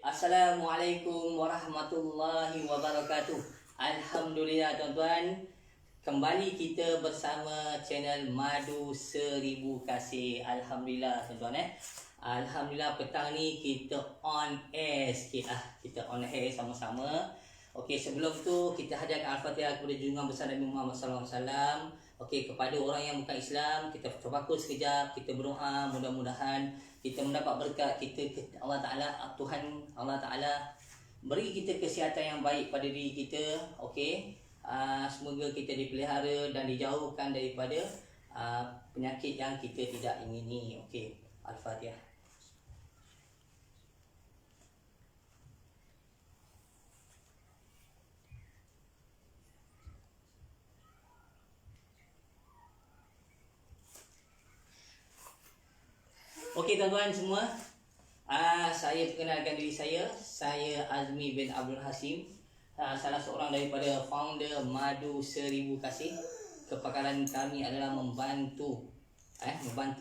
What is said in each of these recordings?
Assalamualaikum warahmatullahi wabarakatuh. Alhamdulillah tuan-tuan, kembali kita bersama channel Madu Seribu Kasih. Alhamdulillah tuan-tuan Alhamdulillah petang ni kita on air sikit lah. Kita on air sama-sama. Okey, sebelum tu kita hadiahkan Al-Fatihah kepada junjungan besar Nabi Muhammad SAW. Okey, kepada orang yang bukan Islam, kita terpakus sekejap, kita berdoa, mudah-mudahan kita mendapat berkat. Allah Ta'ala, Tuhan Allah Ta'ala beri kita kesihatan yang baik pada diri kita. Okey, semoga kita dipelihara dan dijauhkan daripada penyakit yang kita tidak ingini. Okey, Al-Fatihah. Okey tuan-tuan semua, saya perkenalkan diri saya Azmi bin Abdul Hasim, salah seorang daripada founder Madu Seribu Kasih. Kepakaran kami adalah membantu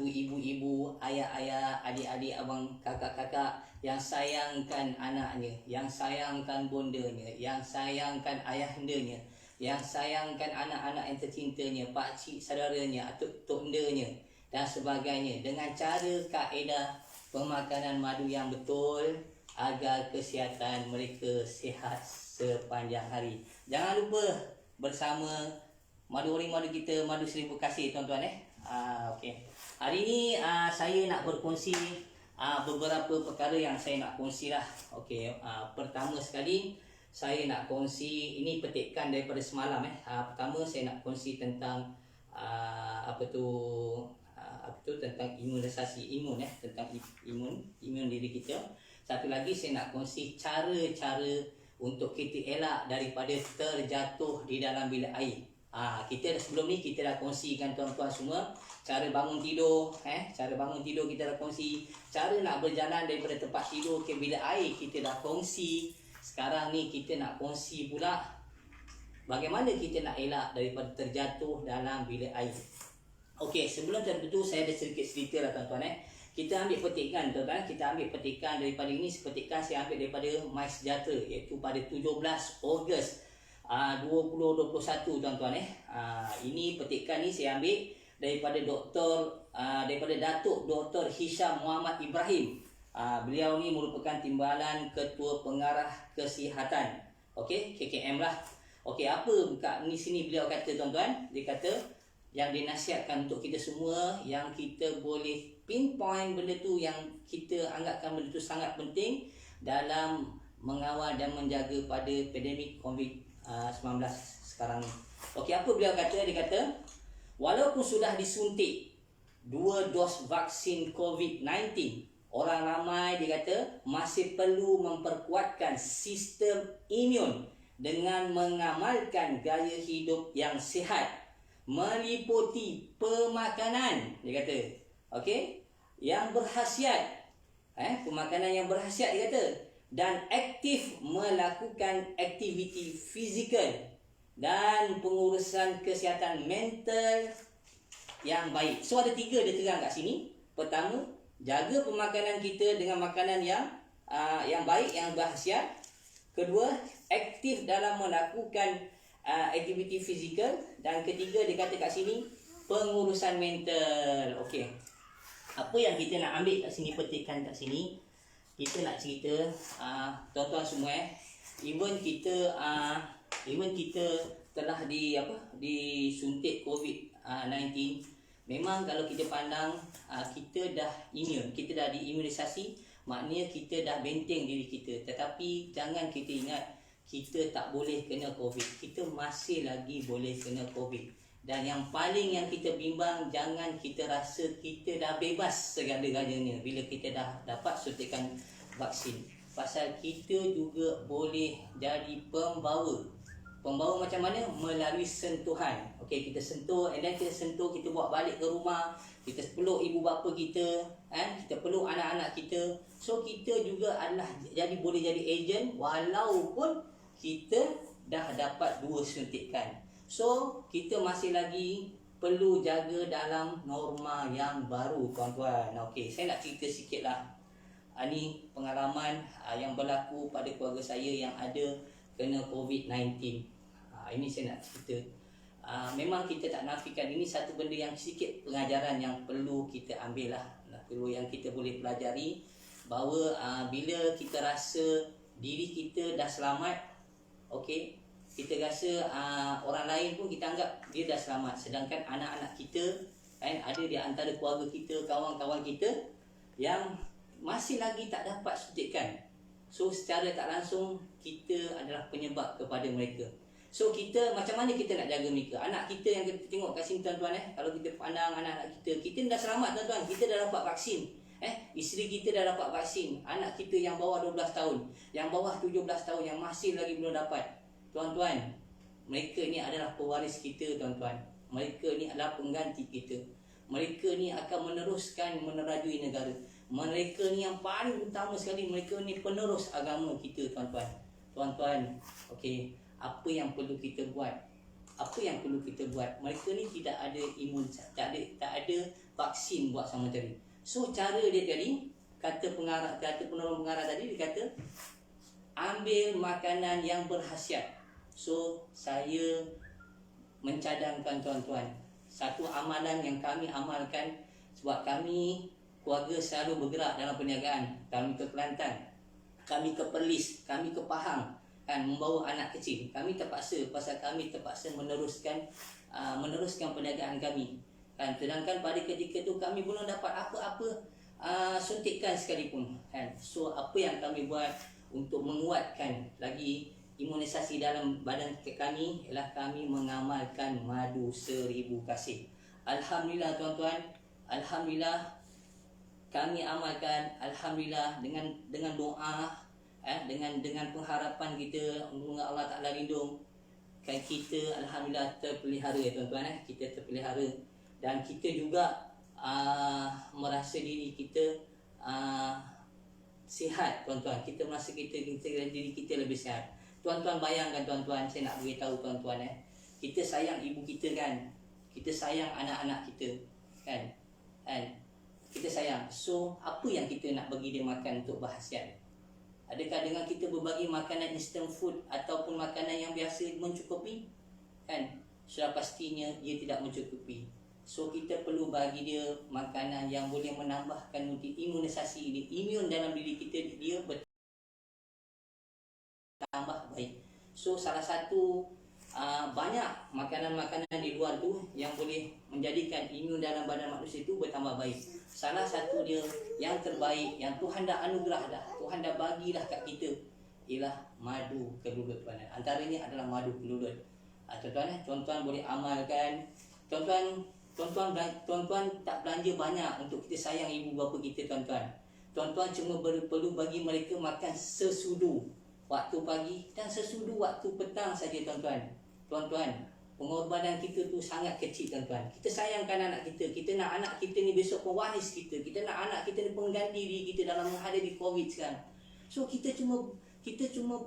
ibu-ibu, ayah-ayah, adik-adik, abang, kakak-kakak yang sayangkan anaknya, yang sayangkan bondanya, yang sayangkan ayahandanya, yang sayangkan anak-anak yang tercintanya, pakcik saudaranya, atuk tondanya dan sebagainya, dengan cara kaedah pemakanan madu yang betul agar kesihatan mereka sihat sepanjang hari. Jangan lupa bersama madu ori madu kita, Madu Seribu Kasih tuan-tuan Okey. Hari ni saya nak berkongsi beberapa perkara yang saya nak kongsi lah. Okey, pertama sekali saya nak kongsi, ini petikan daripada semalam Pertama saya nak kongsi tentang tentang imunisasi tentang imun diri kita. Satu lagi saya nak kongsi cara-cara untuk kita elak daripada terjatuh di dalam bilik air. Kita sebelum ni kita dah kongsikan tuan-tuan semua cara bangun tidur, cara bangun tidur kita dah kongsi, cara nak berjalan daripada tempat tidur ke bilik air kita dah kongsi. Sekarang ni kita nak kongsi pula bagaimana kita nak elak daripada terjatuh dalam bilik air. Okey, sebelum tentu saya ada sedikit cerita lah tuan-tuan Kita ambil petikan tuan-tuan, kita ambil petikan daripada ini, petikan saya ambil daripada My Sejahtera, iaitu pada 17 Ogos 2021 tuan-tuan Ini petikan ni saya ambil daripada Datuk Dr. Hisham Muhammad Ibrahim. Beliau ni merupakan Timbalan Ketua Pengarah Kesihatan, okey, KKM lah. Okey, apa kat ni sini beliau kata tuan-tuan? Dia kata yang dinasihatkan untuk kita semua, yang kita boleh pinpoint benda tu, yang kita anggapkan benda tu sangat penting dalam mengawal dan menjaga pada pandemik COVID-19 sekarang ni. Okey, apa beliau kata? Dia kata, walaupun sudah disuntik 2 dos vaksin COVID-19, orang ramai, dia kata, masih perlu memperkuatkan sistem imun dengan mengamalkan gaya hidup yang sihat, meliputi pemakanan, dia kata, okey, yang berkhasiat, pemakanan yang berkhasiat, dia kata, dan aktif melakukan aktiviti fizikal dan pengurusan kesihatan mental yang baik. So ada 3 dia terang kat sini. Pertama, jaga pemakanan kita dengan makanan yang baik, yang berkhasiat. Kedua, aktif dalam melakukan aktiviti fizikal. Dan ketiga, dia kata kat sini, pengurusan mental. Okey, apa yang kita nak ambil kat sini, petikan kat sini, kita nak cerita tuan-tuan semua even kita telah disuntik COVID-19. Memang kalau kita pandang kita dah imun, kita dah diimunisasi, maknanya kita dah benteng diri kita. Tetapi jangan kita ingat kita tak boleh kena COVID. Kita masih lagi boleh kena COVID. Dan yang paling yang kita bimbang, jangan kita rasa kita dah bebas segala-galanya bila kita dah dapat suntikan vaksin. Pasal kita juga boleh jadi pembawa. Pembawa macam mana? Melalui sentuhan. Okey, kita sentuh, and then kita sentuh, kita bawa balik ke rumah, kita peluk ibu bapa kita, kita peluk anak-anak kita. So kita juga adalah boleh jadi ejen walaupun kita dah dapat 2 suntikan. So kita masih lagi perlu jaga dalam norma yang baru tuan-tuan. Okey, saya nak cerita sikit lah Ini pengalaman yang berlaku pada keluarga saya yang ada kena COVID-19. Ini saya nak cerita. Memang kita tak nafikan ini satu benda yang sedikit pengajaran yang perlu kita ambil lah, perlu yang kita boleh pelajari, bahawa bila kita rasa diri kita dah selamat, okey, kita rasa orang lain pun kita anggap dia dah selamat, sedangkan anak-anak kita kan, ada di antara keluarga kita, kawan-kawan kita yang masih lagi tak dapat suntikan. So secara tak langsung kita adalah penyebab kepada mereka. So kita macam mana kita nak jaga mereka? Anak kita yang kita tengok kat sini tuan-tuan, kalau kita pandang anak-anak kita dah selamat tuan-tuan, kita dah dapat vaksin. Isteri kita dah dapat vaksin. Anak kita yang bawah 12 tahun, yang bawah 17 tahun, yang masih lagi belum dapat. Tuan-tuan, mereka ni adalah pewaris kita tuan-tuan. Mereka ni adalah pengganti kita. Mereka ni akan meneruskan menerajui negara. Mereka ni yang paling utama sekali, mereka ni penerus agama kita tuan-tuan. Tuan-tuan, okey, apa yang perlu kita buat? Apa yang perlu kita buat? Mereka ni tidak ada imun, tak ada vaksin buat sama tadi. So cara dia tadi, kata penolong pengarah tadi, dia kata ambil makanan yang berkhasiat. So saya mencadangkan tuan-tuan, satu amalan yang kami amalkan, sebab kami keluarga selalu bergerak dalam perniagaan. Kami ke Kelantan, kami ke Perlis, kami ke Pahang, kan, membawa anak kecil. Kami terpaksa, pasal kami terpaksa meneruskan perniagaan kami, kan. Sedangkan pada ketika itu kami belum dapat apa-apa suntikan sekalipun, kan. So apa yang kami buat untuk menguatkan lagi imunisasi dalam badan kami ialah kami mengamalkan madu 1000 kasih. Alhamdulillah tuan-tuan, alhamdulillah kami amalkan, alhamdulillah, dengan doa, dengan pengharapan kita, semoga Allah Taala lindung, kan, kita alhamdulillah terpelihara tuan-tuan, kita terpelihara, dan kita juga merasa diri kita sihat tuan-tuan. Kita merasa diri kita lebih sihat. Tuan-tuan bayangkan tuan-tuan, saya nak beritahu tuan-tuan, kita sayang ibu kita kan, kita sayang anak-anak kita, kan, kita sayang. So apa yang kita nak bagi dia makan untuk berkhasiat? Adakah dengan kita berbagi makanan instant food ataupun makanan yang biasa mencukupi? Kan, sudah pastinya dia tidak mencukupi. So kita perlu bagi dia makanan yang boleh menambahkan imunisasi dia, imun dalam diri kita, dia bertambah baik. So salah satu banyak makanan-makanan di luar tu yang boleh menjadikan imun dalam badan manusia itu bertambah baik. Salah satu dia yang terbaik, yang Tuhan dah anugerah dah, Tuhan dah bagilah kat kita, ialah madu kelulut tuan. Antaranya adalah madu kelulut. Tuan-tuan boleh amalkan. Tuan-tuan tak belanja banyak untuk kita sayang ibu bapa kita tuan-tuan. Tuan-tuan cuma perlu bagi mereka makan sesudu waktu pagi dan sesudu waktu petang saja tuan-tuan. Tuan-tuan, pengorbanan kita tu sangat kecil tuan-tuan. Kita sayangkan anak kita. Kita nak anak kita ni besok pewaris kita. Kita nak anak kita ni pengganti diri kita dalam menghadapi COVID sekarang. So kita cuma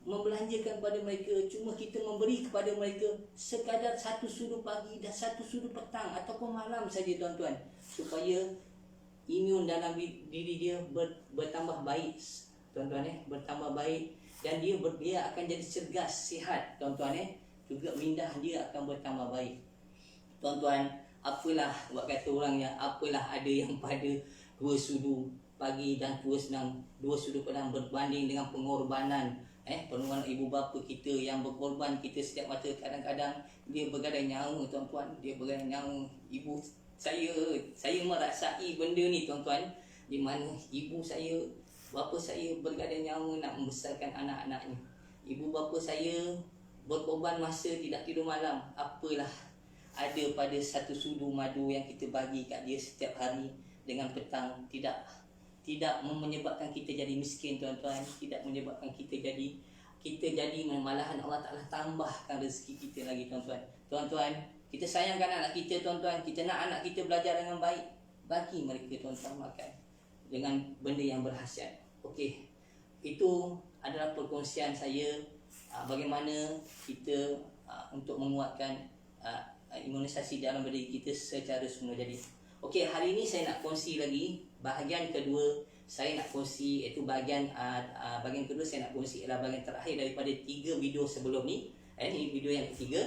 membelanjakan kepada mereka, cuma kita memberi kepada mereka sekadar satu sudu pagi dan satu sudu petang ataupun malam saja tuan-tuan, supaya imun dalam diri dia bertambah baik tuan-tuan, bertambah baik, dan dia akan jadi cergas, sihat tuan-tuan, juga minda dia akan bertambah baik tuan-tuan. Apalah buat kata orangnya, apalah ada yang pada 2 sudu pagi dan 2 sudu petang berbanding dengan pengorbanan pengorbanan ibu bapa kita yang berkorban kita setiap mata. Kadang-kadang dia bergadai nyawa tuan-tuan, dia bergadai nyawa. Ibu saya merasai benda ni tuan-tuan, di mana ibu saya, bapa saya bergadai nyawa nak membesarkan anak-anaknya. Ibu bapa saya berkorban masa tidak tidur malam. Apalah ada pada satu sudu madu yang kita bagi kat dia setiap hari dengan petang, tidak menyebabkan kita jadi miskin tuan-tuan, tidak menyebabkan kita jadi malahan Allah Ta'ala tambahkan rezeki kita lagi tuan-tuan. Tuan-tuan, kita sayangkan anak kita tuan-tuan, kita nak anak kita belajar dengan baik, bagi mereka tuan-tuan makan dengan benda yang berkhasiat. Okey, itu adalah perkongsian saya bagaimana kita untuk menguatkan imunisasi dalam diri kita secara semula jadi. Okey, hari ini saya nak kongsi lagi bahagian kedua saya nak kongsi, iaitu bahagian kedua saya nak kongsi ialah bahagian terakhir daripada 3 video sebelum ni. Ini video yang ketiga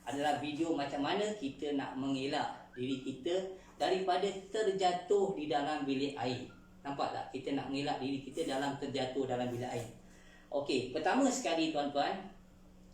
adalah video macam mana kita nak mengelak diri kita daripada terjatuh di dalam bilik air. Nampak tak? Kita nak mengelak diri kita dalam terjatuh dalam bilik air. Okey, pertama sekali tuan-tuan,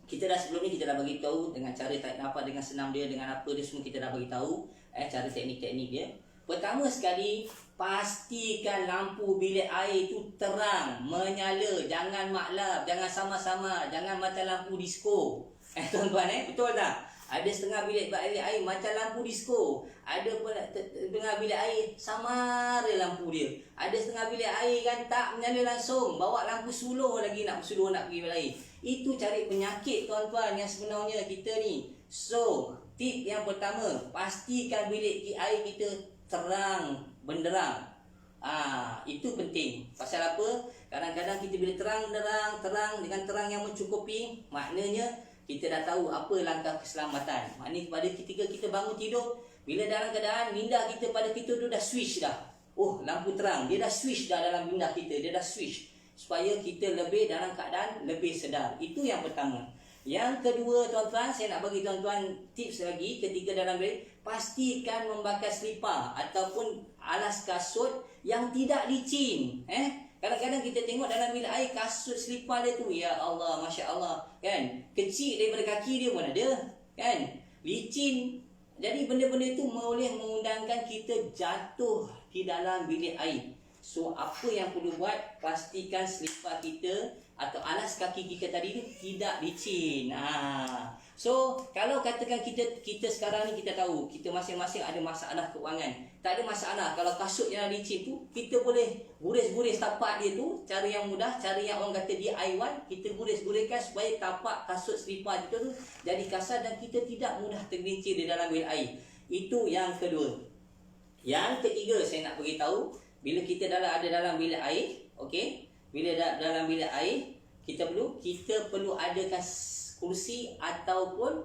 kita dah sebelum ni kita dah bagi tahu dengan cara tarik nafas dengan senam dia, dengan apa dia semua kita dah bagi tahu cara teknik-teknik dia. Pertama sekali, pastikan lampu bilik air itu terang, menyala, jangan maklap, jangan sama-sama, jangan macam lampu disko. Tuan-tuan betul tak? Ada setengah bilik air macam lampu disko. Ada setengah bilik air samar lampu dia. Ada setengah bilik air kan tak menyala langsung, bawa lampu suluh lagi nak pergi bilik air. Itu cari penyakit tuan-tuan yang sebenarnya kita ni. So, tip yang pertama, pastikan bilik air kita terang benderang. Itu penting. Pasal apa? Kadang-kadang kita bila terang dengan terang yang mencukupi, maknanya kita dah tahu apa langkah keselamatan. Maknanya pada ketika kita bangun tidur, bila dalam keadaan minda kita pada kita tu dah switch dah. Oh, lampu terang, dia dah switch dah dalam minda kita, dia dah switch supaya kita lebih dalam keadaan lebih sedar. Itu yang pertama. Yang kedua tuan-tuan, saya nak bagi tuan-tuan tips lagi ketika dalam bilik, pastikan memakai selipar ataupun alas kasut yang tidak licin. Kadang-kadang kita tengok dalam bilik air kasut selipar dia tu, ya Allah, Masya Allah, kan? Kecil daripada kaki dia pun ada, kan? Licin. Jadi benda-benda itu boleh mengundangkan kita jatuh di dalam bilik air. So, apa yang perlu buat? Pastikan selipar kita atau alas kaki kita tadi ni tidak licin. So, kalau katakan kita sekarang ni kita tahu kita masing-masing ada masalah keuangan. Tak ada masalah kalau kasut yang licin tu, kita boleh guris-guris tapak dia tu, cara yang mudah, cara yang orang kata DIY, kita guris-guriskan supaya tapak kasut selipar kita tu jadi kasar dan kita tidak mudah tergelincir di dalam bilik air. Itu yang kedua. Yang ketiga saya nak beritahu, bila kita ada dalam bilik air, okey, bila dalam bilik air, kita perlu adakan kursi ataupun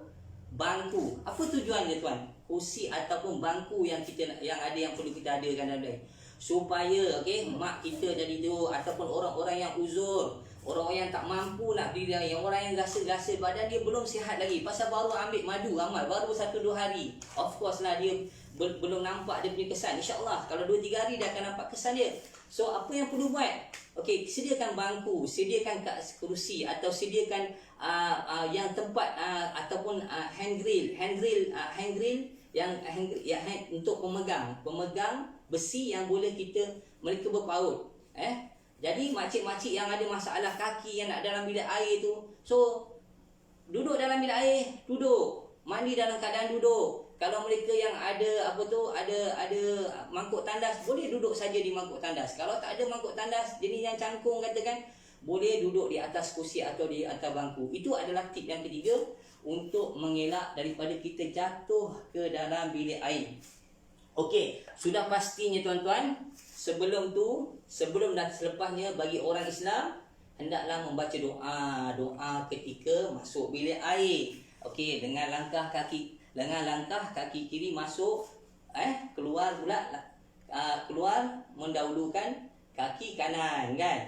bangku. Apa tujuan dia tuan? Kursi ataupun bangku yang perlu kita adakan dalam bilik. Supaya mak kita jadi tu ataupun orang-orang yang uzur, orang-orang yang tak mampu nak berdiri air, orang yang gasa-gasa badan dia belum sihat lagi, pasal baru ambil madu amal, baru 1-2 hari. Of course lah dia belum nampak dia punya kesan. InsyaAllah kalau 2-3 hari dia akan nampak kesan dia. So apa yang perlu buat? Okey, sediakan bangku, sediakan kerusi atau sediakan yang tempat ataupun handrail yang untuk pemegang besi yang boleh mereka berpaut. Jadi makcik-makcik yang ada masalah kaki yang nak dalam bilik air tu, so duduk dalam bilik air, duduk, mandi dalam keadaan duduk. Kalau mereka yang ada ada mangkuk tandas, boleh duduk saja di mangkuk tandas. Kalau tak ada mangkuk tandas, jenis yang cangkung katakan, boleh duduk di atas kursi atau di atas bangku. Itu adalah tip yang ketiga untuk mengelak daripada kita jatuh ke dalam bilik air. Okey, sudah pastinya tuan-tuan, sebelum dan selepasnya bagi orang Islam hendaklah membaca doa ketika masuk bilik air. Okey, dengan langkah kaki kiri masuk, keluar mendahulukan kaki kanan, kan?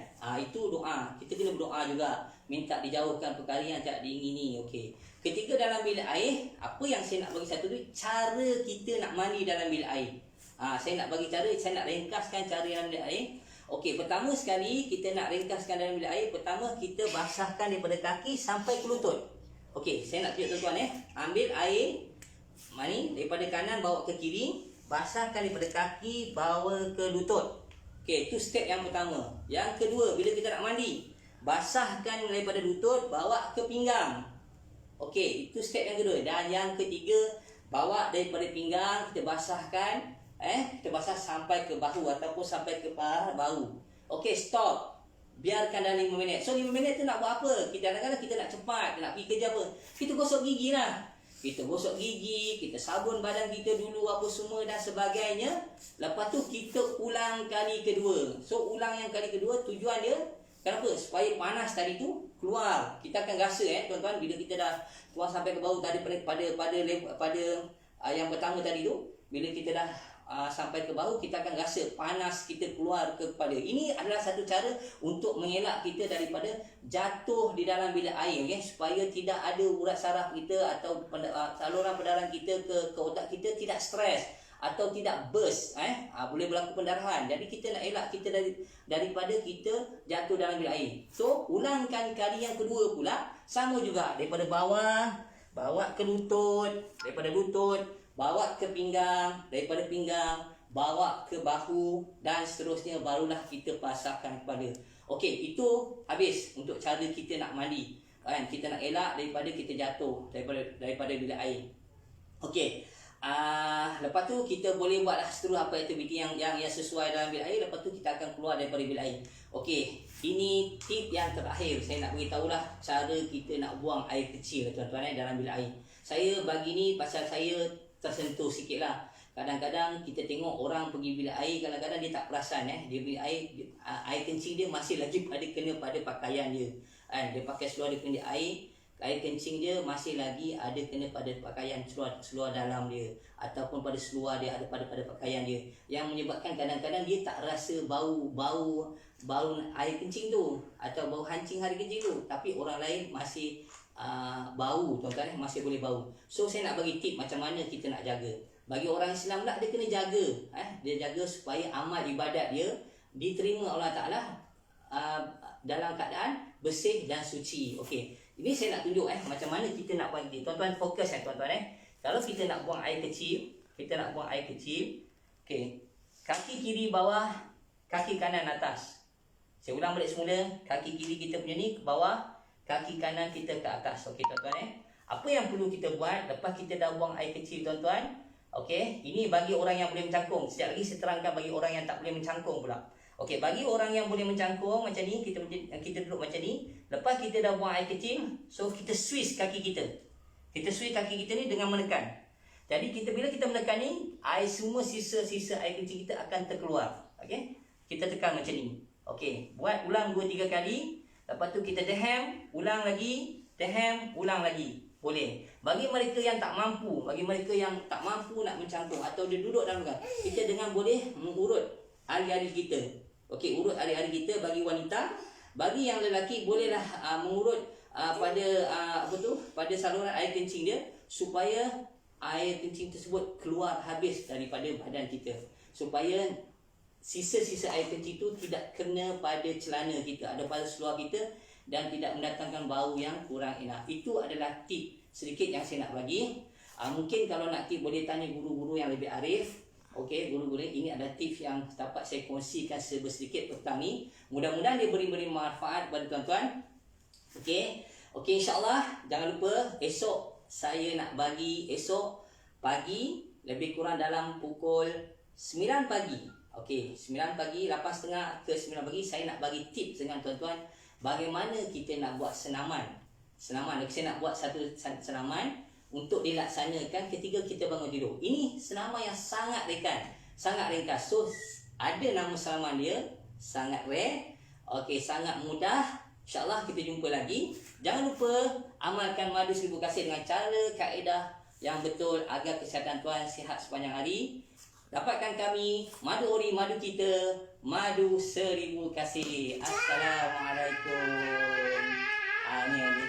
Itu doa. Kita kena berdoa juga, minta dijauhkan perkara yang tak diingini. Okey. Ketika dalam bilik air, apa yang saya nak bagi satu tu, cara kita nak mandi dalam bilik air. Saya nak ringkaskan cara dalam bilik air. Okey, pertama sekali kita nak ringkaskan dalam bilik air. Pertama kita basahkan daripada kaki sampai ke lutut. Okey, saya nak tunjuk tuan-tuan ambil air mani daripada kanan bawa ke kiri, basahkan daripada kaki bawa ke lutut. Okey, itu step yang pertama. Yang kedua, bila kita nak mandi, basahkan daripada lutut bawa ke pinggang. Okey, itu step yang kedua. Dan yang ketiga, bawa daripada pinggang kita basahkan, kita basah sampai ke bahu ataupun sampai ke bahu. Okey, stop. Biarkan dalam 5 minit. So 5 minit tu nak buat apa? Kadang-kadang kita nak cepat, nak pergi kerja apa? Kita gosok gigi lah. Kita gosok gigi, kita sabun badan kita dulu apa semua dan sebagainya. Lepas tu kita ulang kali kedua. So ulang yang kali kedua, tujuan dia kenapa? Supaya panas tadi tu keluar. Kita akan rasa tuan-tuan, bila kita dah keluar sampai ke bawah tadi pada yang pertama tadi tu, bila kita dah sampai ke bahu, kita akan rasa panas kita keluar ke kepala. Ini adalah satu cara untuk mengelak kita daripada jatuh di dalam bilik air, okay? Supaya tidak ada urat saraf kita atau saluran peredaran kita ke otak kita tidak stres atau tidak burst, boleh berlaku pendarahan. Jadi kita nak elak kita daripada kita jatuh dalam bilik air. So ulangkan kali yang kedua pula, sama juga, daripada bawah bawa ke lutut, daripada lutut bawa ke pinggang, daripada pinggang bawa ke bahu, dan seterusnya, barulah kita pasangkan kepala. Okey, itu habis untuk cara kita nak mandi, kan? Kita nak elak daripada kita jatuh daripada bilik air. Okey. Lepas tu kita boleh buatlah seterusnya apa aktiviti yang sesuai dalam bilik air. Lepas tu kita akan keluar daripada bilik air. Okey, ini tip yang terakhir. Saya nak beritahulah cara kita nak buang air kecil, tuan-tuan, dalam bilik air. Saya bagi ni pasal saya tersentuh sikit lah. Kadang-kadang kita tengok orang pergi bilik air, kadang-kadang dia tak perasan, dia bilik air kencing dia masih lagi kena pada pakaian dia, dia pakai seluar, dia kena air kencing dia masih lagi ada kena pada pakaian seluar dalam dia, ataupun pada seluar dia, ada pada pakaian dia, yang menyebabkan kadang-kadang dia tak rasa bau air kencing tu atau bau hancing air kencing tu, tapi orang lain masih bau, tuan-tuan, masih boleh bau. So saya nak bagi tip macam mana kita nak jaga. Bagi orang Islam pula, dia kena jaga, dia jaga supaya amal ibadat dia diterima Allah Ta'ala dalam keadaan bersih dan suci. Okey, ini saya nak tunjuk macam mana kita nak buang. Tuan-tuan fokus, tuan-tuan. Kalau kita nak buang air kecil, okey, kaki kiri bawah, kaki kanan atas. Saya ulang balik semula, kaki kiri kita punya ni ke bawah, kaki kanan kita ke atas. Okey, tuan-tuan. Apa yang perlu kita buat lepas kita dah buang air kecil, tuan-tuan? Okey, ini bagi orang yang boleh mencangkung. Sekejap lagi saya terangkan bagi orang yang tak boleh mencangkung pula. Okey, bagi orang yang boleh mencangkung macam ni, kita duduk macam ni. Lepas kita dah buang air kecil, so kita swish kaki kita. Kita swish kaki kita ni dengan menekan. Jadi bila kita menekan ni, air semua sisa-sisa air kecil kita akan terkeluar. Okey, kita tekan macam ni. Okey, buat ulang 2-3 kali. Lepas tu kita dehem, ulang lagi, dehem, ulang lagi. Boleh. Bagi mereka yang tak mampu, nak mencangkung atau dia duduk dalam rumah, kita dengan boleh mengurut ari-ari kita. Okey, urut ari-ari kita bagi wanita. Bagi yang lelaki bolehlah mengurut pada saluran air kencing dia, supaya air kencing tersebut keluar habis daripada badan kita, supaya sisa-sisa air kencing itu tidak kena pada celana kita, ada pada seluar kita, dan tidak mendatangkan bau yang kurang enak. Itu adalah tip sedikit yang saya nak bagi. Mungkin kalau nak tip boleh tanya guru-guru yang lebih arif. Okey, guru-guru, ini adalah tips yang dapat saya kongsikan sedikit petang ni. Mudah-mudahan dia beri manfaat kepada tuan-tuan. Okey, insya-Allah jangan lupa esok saya nak bagi, esok pagi lebih kurang dalam pukul 9 pagi. Okey, 9 pagi, 8.30 ke 9 pagi saya nak bagi tips dengan tuan-tuan bagaimana kita nak buat senaman. Saya nak buat satu senaman untuk dilaksanakan ketika kita bangun tidur. Ini senaman yang sangat ringkas. So ada nama senaman dia, sangat rare. Okey, sangat mudah. InsyaAllah kita jumpa lagi. Jangan lupa amalkan madu 1000 kasih dengan cara kaedah yang betul agar kesihatan tuan sihat sepanjang hari. Dapatkan kami madu ori, madu kita, madu 1000 kasih. Assalamualaikum. Ini